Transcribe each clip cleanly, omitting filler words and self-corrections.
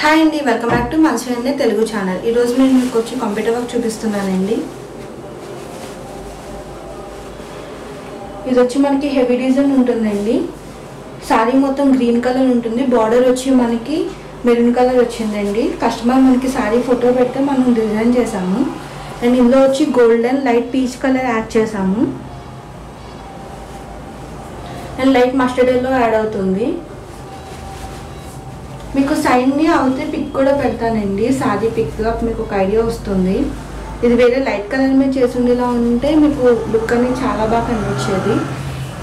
Hi అండి, welcome back to మనసులోనే Telugu channel. ఈరోజు నేను మీకు వచ్చి కంప్యూటర్ వర్క్ చూపిస్తున్నానండి. ఇది వచ్చి మనకి హెవీ డిజైన్ ఉంటుందండి. సారీ మొత్తం గ్రీన్ కలర్ ఉంటుంది. బార్డర్ వచ్చి మనకి మెరూన్ కలర్ వచ్చిందండి. కస్టమర్ మనకి సారీ ఫోటో పెడితే మనం డిజైన్ చేసాము. అండ్ ఇందులో వచ్చి golden light peach colour add చేసాము. And light mustard yellow add అవుతుంది. మీకు సైడ్ని అవుతే పిక్ కూడా పెడతానండి, సారీ పిక్ మీకు ఒక ఐడియా వస్తుంది. ఇది వేరే లైట్ కలర్ మీద చేసి ఉండేలా ఉంటే మీకు లుక్ అనేది చాలా బాగా కనిపించేది.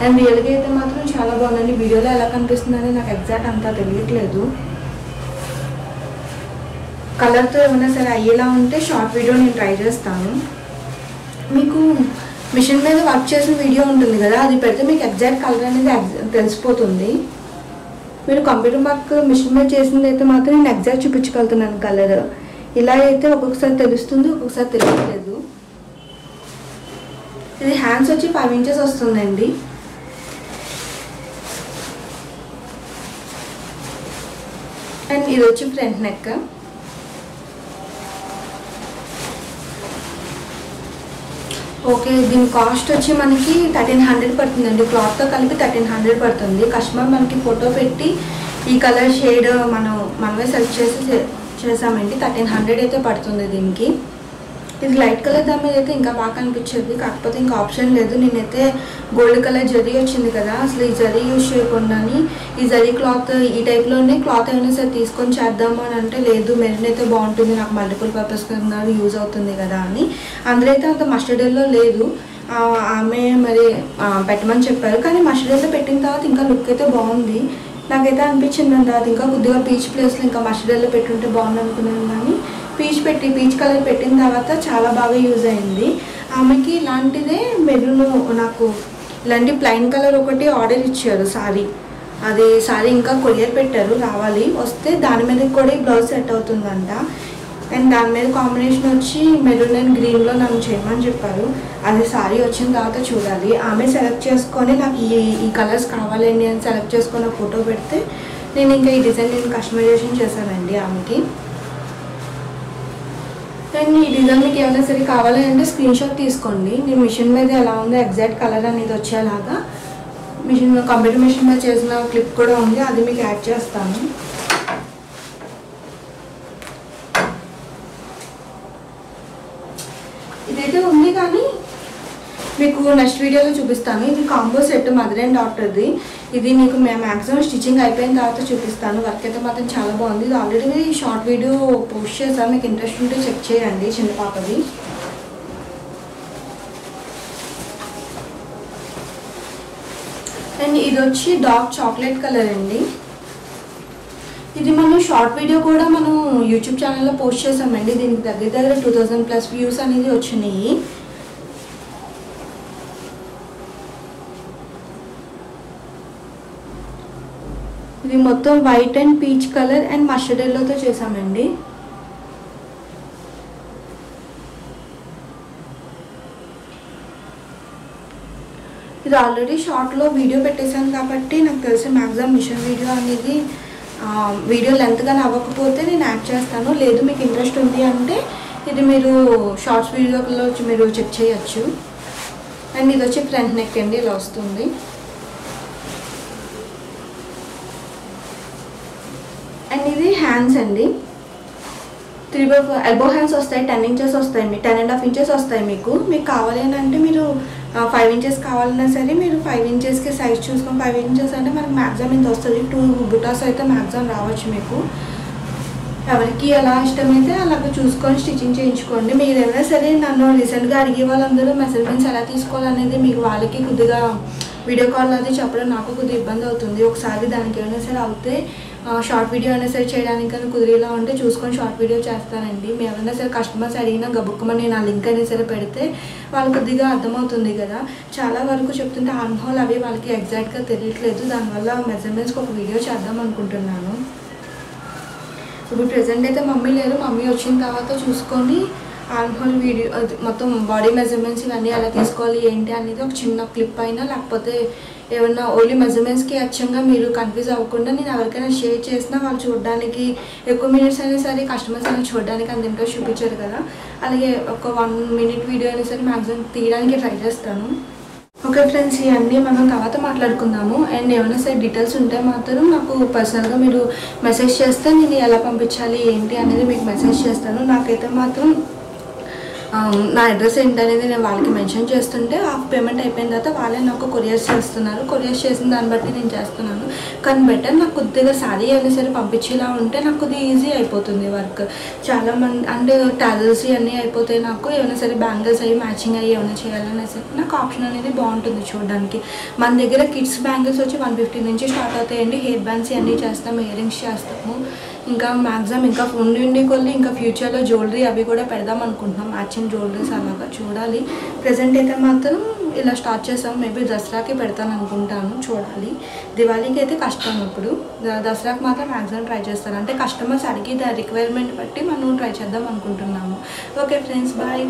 అండ్ రియల్గా అయితే మాత్రం చాలా బాగుందండి. వీడియోలో ఎలా కనిపిస్తుందని నాకు ఎగ్జాక్ట్ అంతా తెలియట్లేదు. కలర్తో ఏమైనా సరే అయ్యేలా ఉంటే షార్ట్ వీడియో నేను ట్రై చేస్తాను. మీకు మిషన్ మీద వర్క్ చేసిన వీడియో ఉంటుంది కదా, అది పెడితే మీకు ఎగ్జాక్ట్ కలర్ అనేది తెలిసిపోతుంది. మీరు కంప్యూటర్ వర్క్ మిషన్ మీద చేసింది అయితే మాత్రం నేను ఎగ్జాక్ట్ చూపించగలుగుతున్నాను కలర్. ఇలా అయితే ఒక్కొక్కసారి తెలుస్తుంది, ఒక్కొక్కసారి తెలియట్లేదు. ఇది హ్యాండ్స్ వచ్చి 5 ఇంచెస్ వస్తుందండి. అండ్ ఇది వచ్చి ఫ్రంట్ నెక్. ఓకే, దీని కాస్ట్ వచ్చి మనకి 1300 పడుతుందండి. క్లాత్తో కలిపి 1300 పడుతుంది. కస్టమర్ మనకి ఫోటో పెట్టి ఈ కలర్ షేడ్ మనమే సెలెక్ట్ చేసామండి. 1300 అయితే పడుతుంది దీనికి. ఇది లైట్ కలర్ దాని మీద అయితే ఇంకా బాగా కనిపించేది, కాకపోతే ఇంకా ఆప్షన్ లేదు. నేనైతే గోల్డ్ కలర్ జరీ వచ్చింది కదా, అసలు ఈ జరీ యూజ్ చేయకుండాని ఈ జరీ క్లాత్ ఈ టైప్లోనే క్లాత్ ఏమైనా సరే తీసుకొని చేద్దాము అని అంటే లేదు, మెరూన్ అయితే బాగుంటుంది, నాకు మల్టిపుల్ పర్పస్ కింద యూజ్ అవుతుంది కదా అని. అందులో అయితే అంత మస్టర్డ్ ఎల్లో లేదు. ఆమె మరి పెట్టమని చెప్పారు, కానీ మస్టర్డ్ ఎల్లో పెట్టిన తర్వాత ఇంకా లుక్ అయితే బాగుంది. నాకైతే అనిపించింది అంత అది ఇంకా కొద్దిగా పీచ్ ప్లేస్లో ఇంకా మస్టర్డ్ ఎల్లో పెట్టుంటే బాగుంది అనుకున్నాను. కానీ పీచ్ కలర్ పెట్టిన తర్వాత చాలా బాగా యూజ్ అయింది. ఆమెకి ఇలాంటిదే మెరూన్ నాకు ఇలాంటి ప్లెయిన్ కలర్ ఒకటి ఆర్డర్ ఇచ్చారు సారీ. అది సారీ ఇంకా కొరియర్ పెట్టారు, రావాలి. వస్తే దాని మీద కూడా ఈ బ్లౌజ్ సెట్ అవుతుందంట. అండ్ దాని మీద కాంబినేషన్ వచ్చి మెరూన్ అండ్ గ్రీన్లో నన్ను చేయమని చెప్పారు. అది సారీ వచ్చిన తర్వాత చూడాలి. ఆమె సెలెక్ట్ చేసుకొని నాకు ఈ కలర్స్ కావాలండి అని సెలెక్ట్ చేసుకొని ఫోటో పెడితే నేను ఇంకా ఈ డిజైన్ కస్టమైజేషన్ చేశానండి ఆమెకి. అండ్ ఈ డిజైన్ మీకు ఏమైనా సరే కావాలంటే స్క్రీన్ షాట్ తీసుకోండి. నేను మిషన్ మీద ఎలా ఉందో ఎగ్జాక్ట్ కలర్ అనేది వచ్చేలాగా కంప్యూటర్ మిషన్ మీద చేసిన క్లిప్ కూడా ఉంది, అది మీకు యాడ్ చేస్తాను. ఇదైతే ఉంది కానీ మీకు నెక్స్ట్ వీడియోలో చూపిస్తాను. ఇది కాంబో సెట్ మదర్ అండ్ డాటర్ది. ఇది మీకు మ్యాక్సిమం స్టిచ్చింగ్ అయిపోయిన తర్వాత చూపిస్తాను. వర్క్ అయితే మాత్రం చాలా బాగుంది. ఇది ఆల్రెడీ షార్ట్ వీడియో పోస్ట్ చేశాను, మీకు ఇంట్రెస్ట్ ఉంటే చెక్ చేయండి. చిన్న పాపది. అండ్ ఇది వచ్చి డార్క్ చాక్లెట్ కలర్ అండి. ఇది మనం షార్ట్ వీడియో కూడా మనం యూట్యూబ్ ఛానల్లో పోస్ట్ చేసామండి. దీనికి దగ్గర 2000+ వ్యూస్ అనేది వచ్చినాయి. ఇది మొత్తం white and peach colour and mustard ఎల్లోతో చేసామండి. ఇది ఆల్రెడీ షార్ట్లో వీడియో పెట్టేశాను కాబట్టి నాకు తెలిసి మ్యాక్సిమం మిషన్ వీడియో అనేది వీడియో లెంత్గానే అవ్వకపోతే నేను యాడ్ చేస్తాను. లేదు మీకు ఇంట్రెస్ట్ ఉంది అంటే ఇది మీరు షార్ట్స్ వీడియోలో మీరు చెక్ చేయొచ్చు. అండ్ ఇది వచ్చి ఫ్రంట్ నెక్ అండి, ఇలా వస్తుంది. అండ్ ఇది హ్యాండ్స్ అండి. 3/4 ఎల్బో హ్యాండ్స్ వస్తాయి, 10 ఇంచెస్ వస్తాయి, 10.5 ఇంచెస్ వస్తాయి. మీకు కావాలి అని అంటే మీరు 5 ఇంచెస్ కావాలన్నా సరే మీరు 5 ఇంచెస్కి సైజ్ చూసుకొని 5 ఇంచెస్ అంటే మనకు మ్యాక్సిమం ఇంత వస్తుంది. 2 బుటాస్ అయితే మ్యాక్సిమం రావచ్చు. మీకు ఎవరికి ఎలా ఇష్టమైతే అలాగ చూసుకొని స్టిచ్చింగ్ చేయించుకోండి. మీరు ఏమైనా సరే నన్ను రీసెంట్గా అడిగే వాళ్ళందరూ మెజర్మెంట్స్ ఎలా తీసుకోవాలనేది మీకు వాళ్ళకి కొద్దిగా వీడియో కాల్ అది చెప్పడం నాకు కొద్దిగా ఇబ్బంది అవుతుంది. ఒకసారి దానికి ఏమైనా సరే అవుతే షార్ట్ వీడియో అయినా సరే చేయడానికి కానీ కుదిరేలా ఉంటే చూసుకొని షార్ట్ వీడియో చేస్తానండి. మేము ఏమైనా సరే కస్టమర్స్ అడిగినా గబుక్కమని నా లింక్ అయినా సరే పెడితే వాళ్ళకి కొద్దిగా అర్థమవుతుంది కదా. చాలా వరకు చెప్తుంటే ఆర్మ్ హోల్ అవి వాళ్ళకి ఎగ్జాక్ట్గా తెలియట్లేదు. దానివల్ల మెజర్మెంట్స్కి ఒక వీడియో చేద్దాం అనుకుంటున్నాను. ఇప్పుడు ప్రెజెంట్ అయితే మమ్మీ లేరు, మమ్మీ వచ్చిన తర్వాత చూసుకొని ఆర్మ్ హోల్ వీడియో మొత్తం బాడీ మెజర్మెంట్స్ ఇవన్నీ ఎలా తీసుకోవాలి ఏంటి అనేది ఒక చిన్న క్లిప్ అయినా లేకపోతే ఏమన్నా ఓన్లీ మెజర్మెంట్స్కి అచ్చంగా మీరు కన్ఫ్యూజ్ అవ్వకుండా నేను ఎవరికైనా షేర్ చేసినా వాళ్ళు చూడడానికి ఎక్కువ మినిట్స్ అయినా సరే కస్టమర్స్ అయినా చూడడానికి అంత ఇంట్రెస్ట్ చూపించారు కదా, అలాగే ఒక 1 minute వీడియో అయినా సరే మ్యాక్సిమం తీయడానికి ట్రై చేస్తాను. ఓకే ఫ్రెండ్స్, ఇవన్నీ మనం తర్వాత మాట్లాడుకుందాము. అండ్ ఏమైనా సరే డీటెయిల్స్ ఉంటే మాత్రం నాకు పర్సనల్గా మీరు మెసేజ్ చేస్తే నేను ఎలా పంపించాలి ఏంటి అనేది మీకు మెసేజ్ చేస్తాను. నాకైతే మాత్రం నా అడ్రస్ ఏంటనేది నేను వాళ్ళకి మెన్షన్ చేస్తుంటే హాఫ్ పేమెంట్ అయిపోయిన తర్వాత వాళ్ళే నాకు కొరియర్స్ చేస్తున్నారు. కొరియర్స్ చేసిన దాన్ని బట్టి నేను చేస్తున్నాను. కానీ బెటర్ నాకు కొద్దిగా శారీ అయినా సరే పంపించేలా ఉంటే నాకు కొద్దిగా ఈజీ అయిపోతుంది వర్క్. చాలామంది అంటే టాజల్స్ ఇవన్నీ అయిపోతే నాకు ఏమైనా సరే బ్యాంగిల్స్ అయ్యి మ్యాచింగ్ అయ్యి ఏమైనా చేయాలన్నా సరే నాకు ఆప్షన్ అనేది బాగుంటుంది చూడడానికి. మన దగ్గర కిడ్స్ బ్యాంగిల్స్ వచ్చి 150 నుంచి స్టార్ట్ అవుతాయండి. హెయిర్ బ్యాండ్స్ ఇవన్నీ చేస్తాము, ఇయర్ రింగ్స్ చేస్తాము. ఇంకా మ్యాక్సిమం ఇంకా ఉండి కొద్ది ఇంకా ఫ్యూచర్లో జ్యువెలరీ అవి కూడా పెడదాం అనుకుంటున్నాం, మ్యాచింగ్ జ్యువెలరీస్ అలాగా చూడాలి. ప్రజెంట్ అయితే మాత్రం ఇలా స్టార్ట్ చేసాం. మేబీ దసరాకి పెడతాను అనుకుంటాను, చూడాలి. దివాళీకి అయితే కష్టం, ఇప్పుడు దసరాకి మాత్రం మ్యాక్సిమం ట్రై చేస్తాను. అంటే కస్టమర్స్ అడిగి రిక్వైర్మెంట్ బట్టి మనం ట్రై చేద్దాం అనుకుంటున్నాము. Okay friends, bye.